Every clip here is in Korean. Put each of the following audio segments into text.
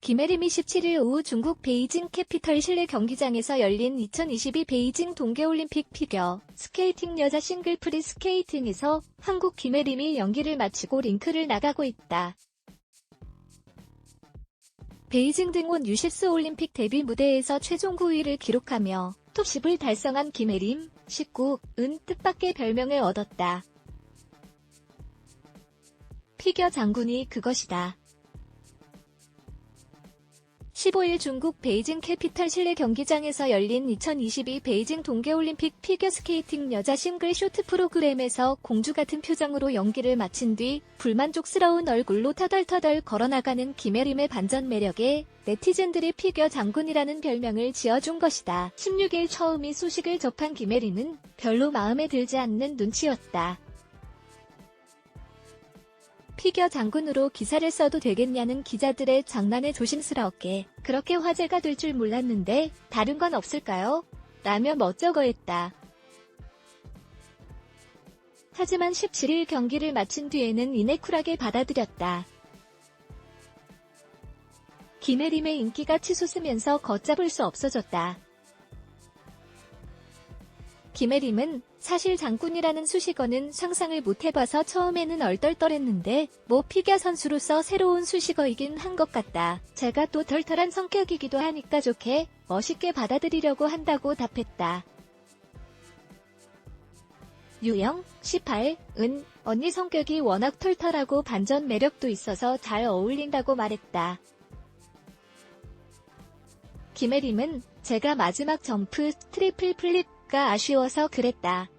김혜림이 17일 오후 중국 베이징 캐피털 실내 경기장에서 열린 2022 베이징 동계올림픽 피겨 스케이팅 여자 싱글 프리 스케이팅에서 한국 김혜림이 연기를 마치고 링크를 나가고 있다. 베이징 등원 U10 올림픽 데뷔 무대에서 최종 9위를 기록하며 톱10을 달성한 김혜림, 19은 뜻밖의 별명을 얻었다. 피겨 장군이 그것이다. 15일 중국 베이징 캐피털 실내 경기장에서 열린 2022 베이징 동계올림픽 피겨스케이팅 여자 싱글 쇼트 프로그램에서 공주 같은 표정으로 연기를 마친 뒤 불만족스러운 얼굴로 터덜터덜 걸어나가는 김혜림의 반전 매력에 네티즌들이 피겨 장군이라는 별명을 지어준 것이다. 16일 처음 이 소식을 접한 김혜림은 별로 마음에 들지 않는 눈치였다. 피겨 장군으로 기사를 써도 되겠냐는 기자들의 장난에 조심스럽게 그렇게 화제가 될 줄 몰랐는데 다른 건 없을까요? 라며 멋쩍어했다. 하지만 17일 경기를 마친 뒤에는 이내 쿨하게 받아들였다. 김혜림의 인기가 치솟으면서 걷잡을 수 없어졌다. 김혜림은 사실 장군이라는 수식어는 상상을 못해봐서 처음에는 얼떨떨했는데 뭐 피겨 선수로서 새로운 수식어이긴 한 것 같다. 제가 또 털털한 성격이기도 하니까 좋게 멋있게 받아들이려고 한다고 답했다. 유영, 18은 언니 성격이 워낙 털털하고 반전 매력도 있어서 잘 어울린다고 말했다. 김혜림은 제가 마지막 점프 트리플 플립가 아쉬워서 그랬다.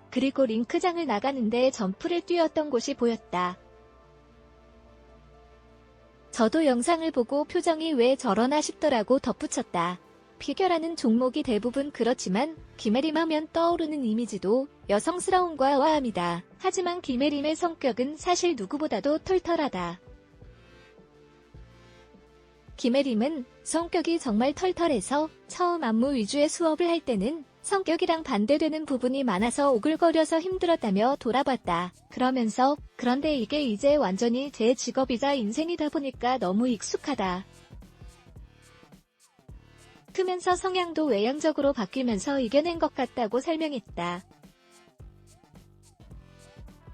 그리고 링크장을 나가는데 점프를 뛰었던 곳이 보였다. 저도 영상을 보고 표정이 왜 저러나 싶더라고 덧붙였다. 피겨라는 종목이 대부분 그렇지만 김혜림 하면 떠오르는 이미지도 여성스러움과 와함이다. 하지만 김혜림의 성격은 사실 누구보다도 털털하다. 김혜림은 성격이 정말 털털해서 처음 안무 위주의 수업을 할 때는 성격이랑 반대되는 부분이 많아서 오글거려서 힘들었다며 돌아봤다. 그러면서 그런데 이게 이제 완전히 제 직업이자 인생이다 보니까 너무 익숙하다. 크면서 성향도 외향적으로 바뀌면서 이겨낸 것 같다고 설명했다.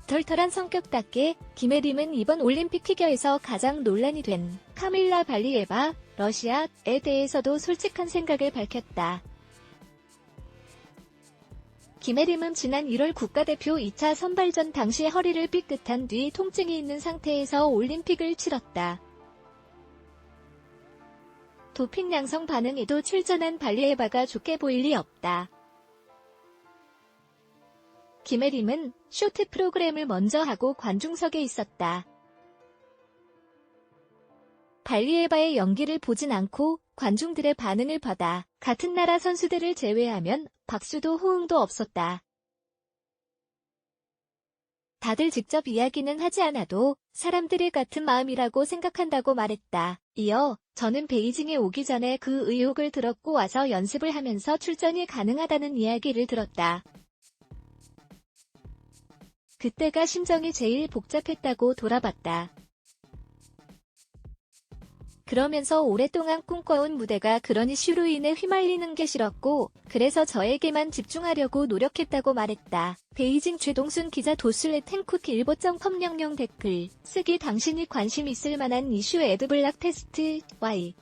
털털한 성격답게 김혜림은 이번 올림픽 피겨에서 가장 논란이 된 카밀라 발리에바, 러시아에 대해서도 솔직한 생각을 밝혔다. 김혜림은 지난 1월 국가대표 2차 선발전 당시 허리를 삐끗한 뒤 통증이 있는 상태에서 올림픽을 치렀다. 도핑 양성 반응에도 출전한 발리에바가 좋게 보일 리 없다. 김혜림은 쇼트 프로그램을 먼저 하고 관중석에 있었다. 발리에바의 연기를 보진 않고 관중들의 반응을 받아 같은 나라 선수들을 제외하면 박수도 호응도 없었다. 다들 직접 이야기는 하지 않아도 사람들이 같은 마음이라고 생각한다고 말했다. 이어 저는 베이징에 오기 전에 그 의혹을 들었고 와서 연습을 하면서 출전이 가능하다는 이야기를 들었다. 그때가 심정이 제일 복잡했다고 돌아봤다. 그러면서 오랫동안 꿈꿔온 무대가 그런 이슈로 인해 휘말리는 게 싫었고 그래서 저에게만 집중하려고 노력했다고 말했다. 베이징 최동순 기자 도슬렛 탱쿡 일보.com 댓글 쓰기 당신이 관심 있을 만한 이슈 애드블락 테스트 Y